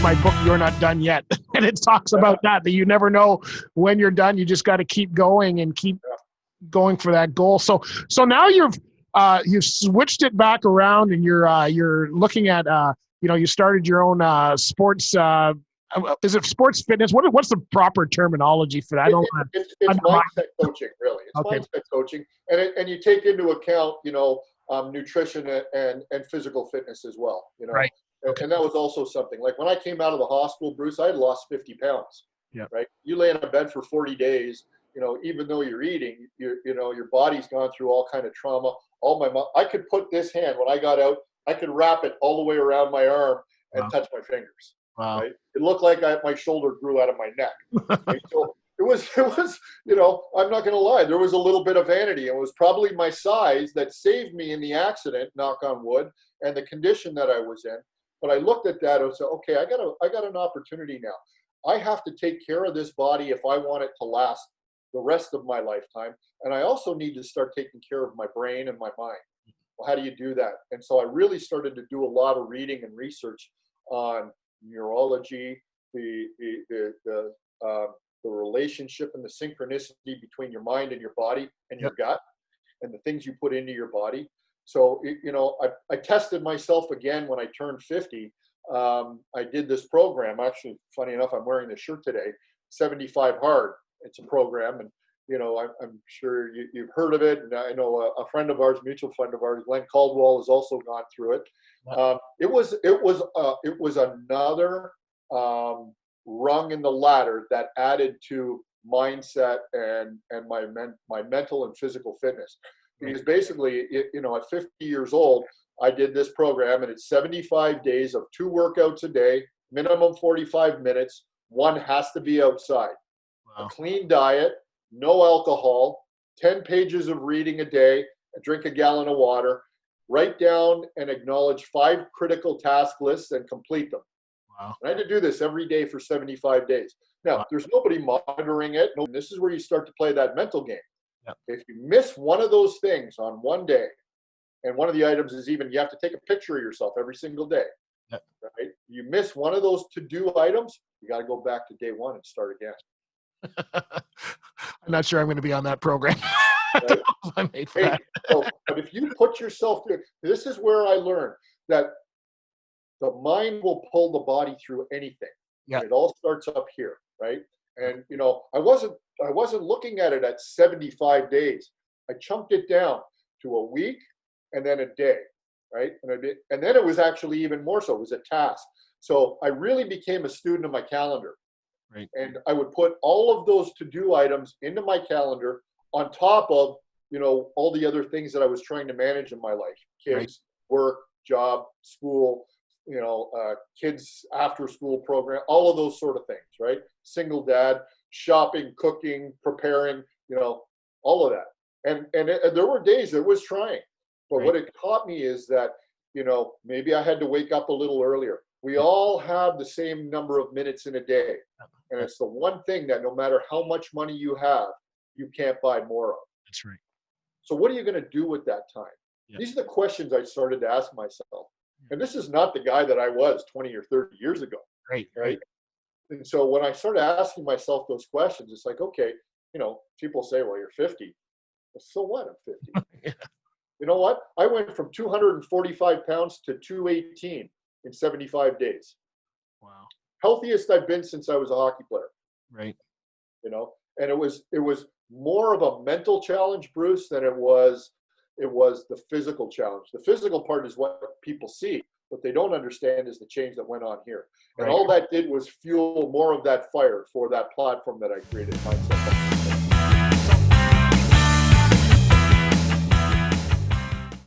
my book, You're Not Done Yet. And it talks about that you never know when you're done. You just got to keep going and keep going for that goal. So now you've switched it back around, and you're looking at, you started your own sports, is it sports fitness? What's the proper terminology for that? It's mindset coaching, really. It's mindset coaching. And you take into account, nutrition and physical fitness as well, Right. And that was also something. Like when I came out of the hospital, Bruce, I had lost 50 pounds. Yeah. Right. You lay in a bed for 40 days, even though you're eating, your body's gone through all kind of trauma. I could put this hand, when I got out, I could wrap it all the way around my arm and touch my fingers. Wow. Right? It looked like my shoulder grew out of my neck. Right? So it was, I'm not going to lie, there was a little bit of vanity. It was probably my size that saved me in the accident, knock on wood, and the condition that I was in. But I looked at that and said, okay, I got an opportunity now. I have to take care of this body if I want it to last the rest of my lifetime. And I also need to start taking care of my brain and my mind. Well, how do you do that? And so I really started to do a lot of reading and research on neurology, the relationship and the synchronicity between your mind and your body and your gut, and the things you put into your body. So, I tested myself again when I turned 50. I did this program. Actually, funny enough, I'm wearing this shirt today, 75 Hard. It's a program, and I'm sure you've heard of it. And I know a friend of ours, mutual friend of ours, Glenn Caldwell, has also gone through it. It was another rung in the ladder that added to mindset and my mental and physical fitness. Because basically, at 50 years old, I did this program, and it's 75 days of 2 workouts a day, minimum 45 minutes. One has to be outside. Wow. A clean diet, no alcohol, 10 pages of reading a day, drink a gallon of water, write down and acknowledge 5 critical task lists and complete them. Wow. And I had to do this every day for 75 days. Now, there's nobody monitoring it. No, this is where you start to play that mental game. Yep. If you miss one of those things on one day, and one of the items is even you have to take a picture of yourself every single day. Yep. Right? You miss one of those to-do items, you got to go back to day 1 and start again. I'm not sure I'm going to be on that program. Right? I'm made for that. But if you put yourself through, this is where I learned that the mind will pull the body through anything. Yeah. It all starts up here, right? And I wasn't looking at it at 75 days. I chunked it down to a week and then a day, right? And then it was actually even more so. It was a task. So I really became a student of my calendar. Right. And I would put all of those to-do items into my calendar on top of, all the other things that I was trying to manage in my life. Kids, work, job, school, kids after school program, all of those sort of things, right? Single dad, shopping, cooking, preparing, all of that. And there were days it was trying. But what it taught me is that, maybe I had to wake up a little earlier. We all have the same number of minutes in a day. And it's the one thing that no matter how much money you have, you can't buy more of. That's right. So what are you going to do with that time? Yeah. These are the questions I started to ask myself. And this is not the guy that I was 20 or 30 years ago. Right. And so when I started asking myself those questions, it's like, okay, people say, well, you're 50. Well, so what? I'm 50. Yeah. You know what? I went from 245 pounds to 218 in 75 days. Wow. Healthiest I've been since I was a hockey player. Right. And it was more of a mental challenge, Bruce, than it was the physical challenge. The physical part is what people see. What they don't understand is the change that went on here. And all that did was fuel more of that fire for that platform that I created, Mindset.